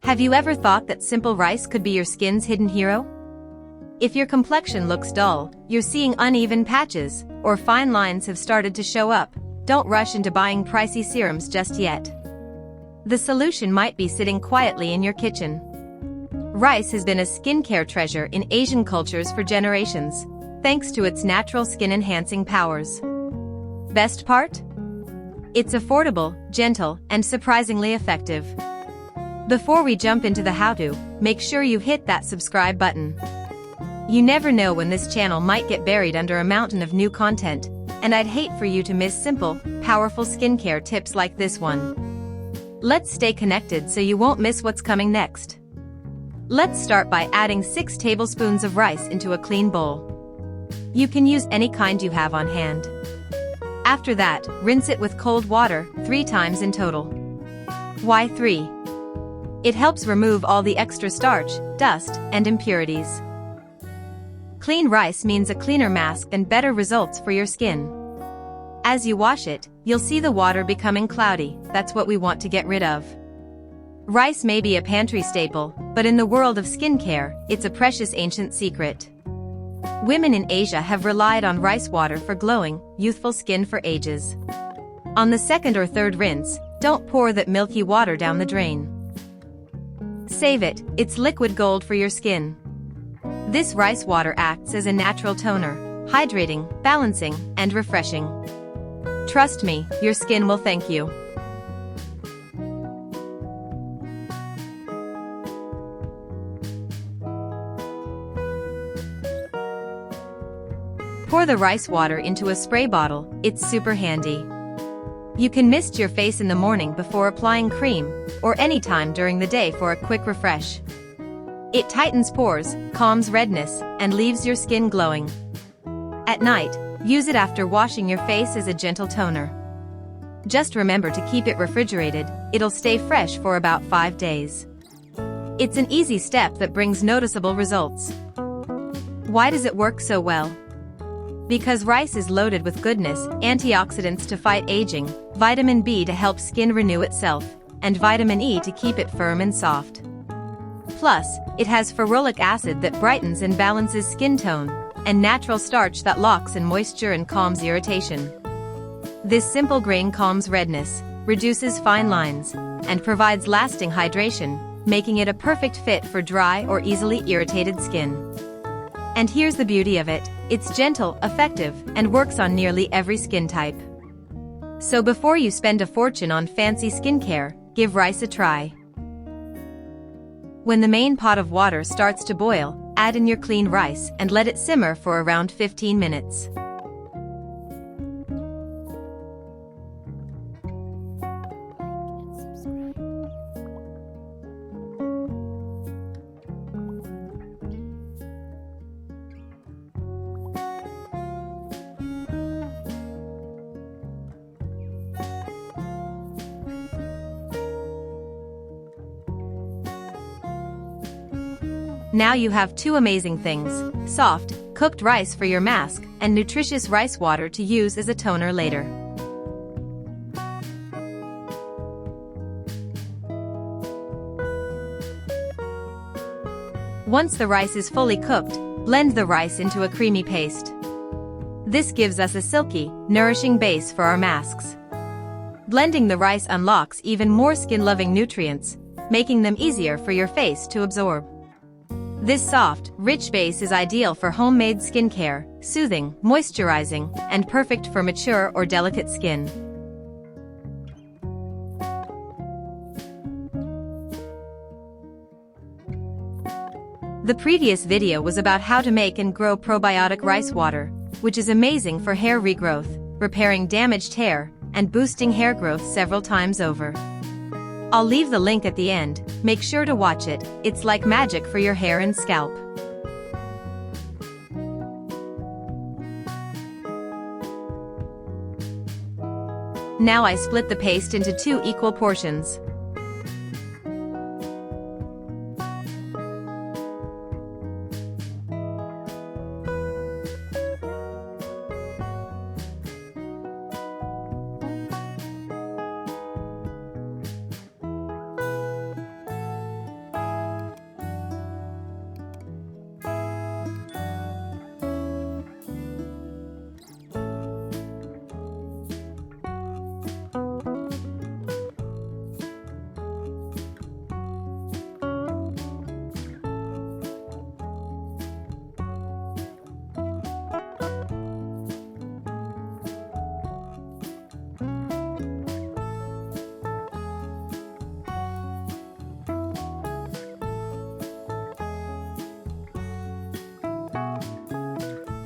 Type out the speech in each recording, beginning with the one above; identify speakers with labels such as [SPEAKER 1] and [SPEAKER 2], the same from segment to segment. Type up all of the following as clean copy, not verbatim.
[SPEAKER 1] Have you ever thought that simple rice could be your skin's hidden hero? If your complexion looks dull, you're seeing uneven patches, or fine lines have started to show up, don't rush into buying pricey serums just yet. The solution might be sitting quietly in your kitchen. Rice has been a skincare treasure in Asian cultures for generations, thanks to its natural skin-enhancing powers. Best part? It's affordable, gentle, and surprisingly effective. Before we jump into the how-to, make sure you hit that subscribe button. You never know when this channel might get buried under a mountain of new content, and I'd hate for you to miss simple, powerful skincare tips like this one. Let's stay connected so you won't miss what's coming next. Let's start by adding 6 tablespoons of rice into a clean bowl. You can use any kind you have on hand. After that, rinse it with cold water 3 times in total. Why 3? It helps remove all the extra starch, dust, and impurities. Clean rice means a cleaner mask and better results for your skin. As you wash it, you'll see the water becoming cloudy. That's what we want to get rid of. Rice may be a pantry staple, but in the world of skincare, it's a precious ancient secret. Women in Asia have relied on rice water for glowing, youthful skin for ages. On the second or third rinse, don't pour that milky water down the drain. Save it, it's liquid gold for your skin. This rice water acts as a natural toner, hydrating, balancing, and refreshing. Trust me, your skin will thank you. Pour the rice water into a spray bottle, it's super handy. You can mist your face in the morning before applying cream, or anytime during the day for a quick refresh. It tightens pores, calms redness, and leaves your skin glowing. At night, use it after washing your face as a gentle toner. Just remember to keep it refrigerated, it'll stay fresh for about 5 days. It's an easy step that brings noticeable results. Why does it work so well? Because rice is loaded with goodness, antioxidants to fight aging, vitamin B to help skin renew itself, and vitamin E to keep it firm and soft. Plus, it has ferulic acid that brightens and balances skin tone, and natural starch that locks in moisture and calms irritation. This simple grain calms redness, reduces fine lines, and provides lasting hydration, making it a perfect fit for dry or easily irritated skin. And here's the beauty of it, it's gentle, effective, and works on nearly every skin type. So before you spend a fortune on fancy skincare, give rice a try. When the main pot of water starts to boil, add in your clean rice and let it simmer for around 15 minutes. Now you have 2 amazing things: soft, cooked rice for your mask, and nutritious rice water to use as a toner later. Once the rice is fully cooked, blend the rice into a creamy paste. This gives us a silky, nourishing base for our masks. Blending the rice unlocks even more skin-loving nutrients, making them easier for your face to absorb. This soft, rich base is ideal for homemade skincare, soothing, moisturizing, and perfect for mature or delicate skin. The previous video was about how to make and grow probiotic rice water, which is amazing for hair regrowth, repairing damaged hair, and boosting hair growth several times over. I'll leave the link at the end, make sure to watch it, it's like magic for your hair and scalp. Now I split the paste into 2 equal portions.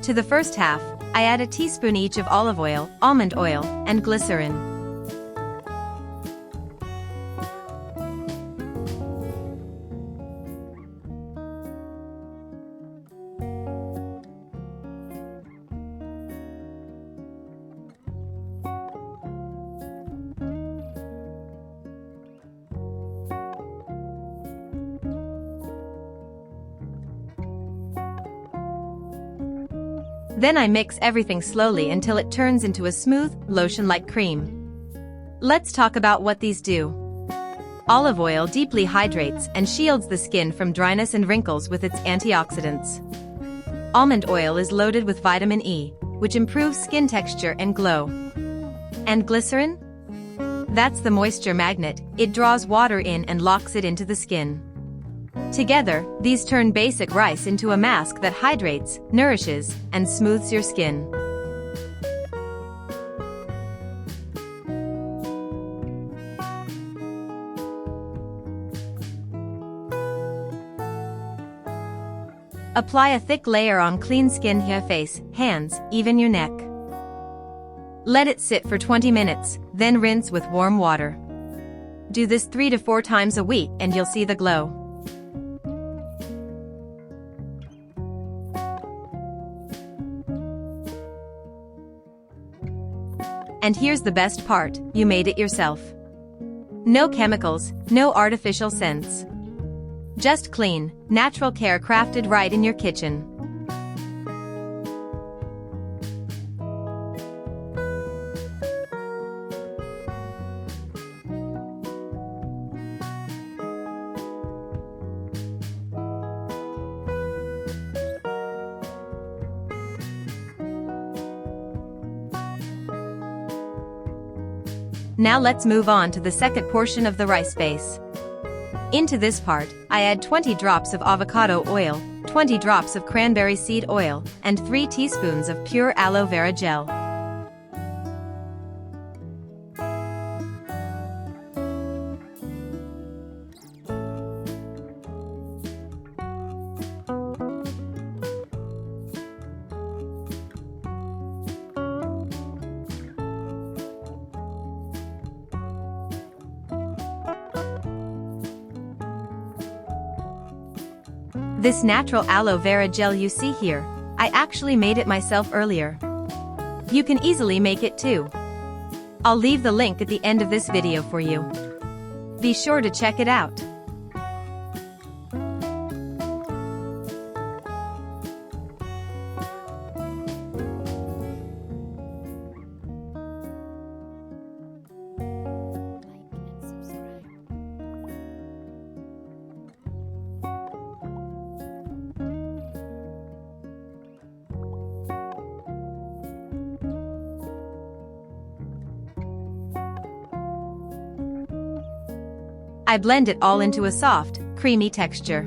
[SPEAKER 1] To the first half, I add a teaspoon each of olive oil, almond oil, and glycerin. Then I mix everything slowly until it turns into a smooth, lotion-like cream. Let's talk about what these do. Olive oil deeply hydrates and shields the skin from dryness and wrinkles with its antioxidants. Almond oil is loaded with vitamin E, which improves skin texture and glow. And glycerin? That's the moisture magnet. It draws water in and locks it into the skin. Together, these turn basic rice into a mask that hydrates, nourishes, and smooths your skin. Apply a thick layer on clean skin, hair, face, hands, even your neck. Let it sit for 20 minutes, then rinse with warm water. Do this 3 to 4 times a week and you'll see the glow. And here's the best part, you made it yourself. No chemicals, no artificial scents. Just clean, natural care crafted right in your kitchen. Now let's move on to the second portion of the rice base. Into this part, I add 20 drops of avocado oil, 20 drops of cranberry seed oil, and 3 teaspoons of pure aloe vera gel. This natural aloe vera gel you see here, I actually made it myself earlier. You can easily make it too. I'll leave the link at the end of this video for you. Be sure to check it out. I blend it all into a soft, creamy texture.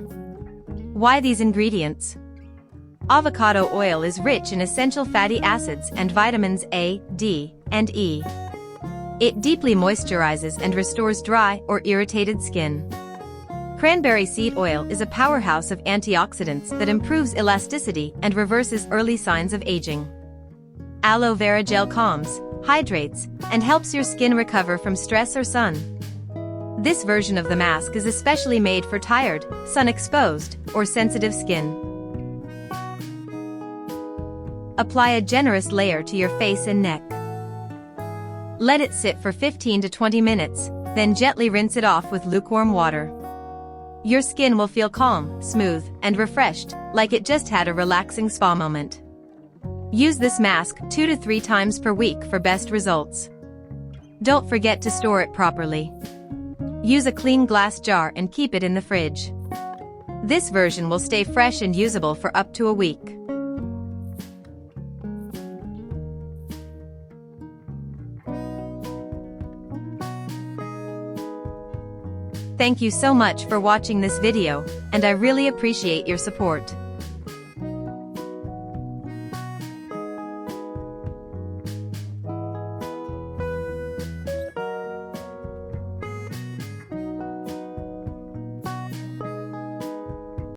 [SPEAKER 1] Why these ingredients? Avocado oil is rich in essential fatty acids and vitamins A, D, and E. It deeply moisturizes and restores dry or irritated skin. Cranberry seed oil is a powerhouse of antioxidants that improves elasticity and reverses early signs of aging. Aloe vera gel calms, hydrates, and helps your skin recover from stress or sun. This version of the mask is especially made for tired, sun-exposed, or sensitive skin. Apply a generous layer to your face and neck. Let it sit for 15 to 20 minutes, then gently rinse it off with lukewarm water. Your skin will feel calm, smooth, and refreshed, like it just had a relaxing spa moment. Use this mask 2 to 3 times per week for best results. Don't forget to store it properly. Use a clean glass jar and keep it in the fridge. This version will stay fresh and usable for up to a week. Thank you so much for watching this video, and I really appreciate your support.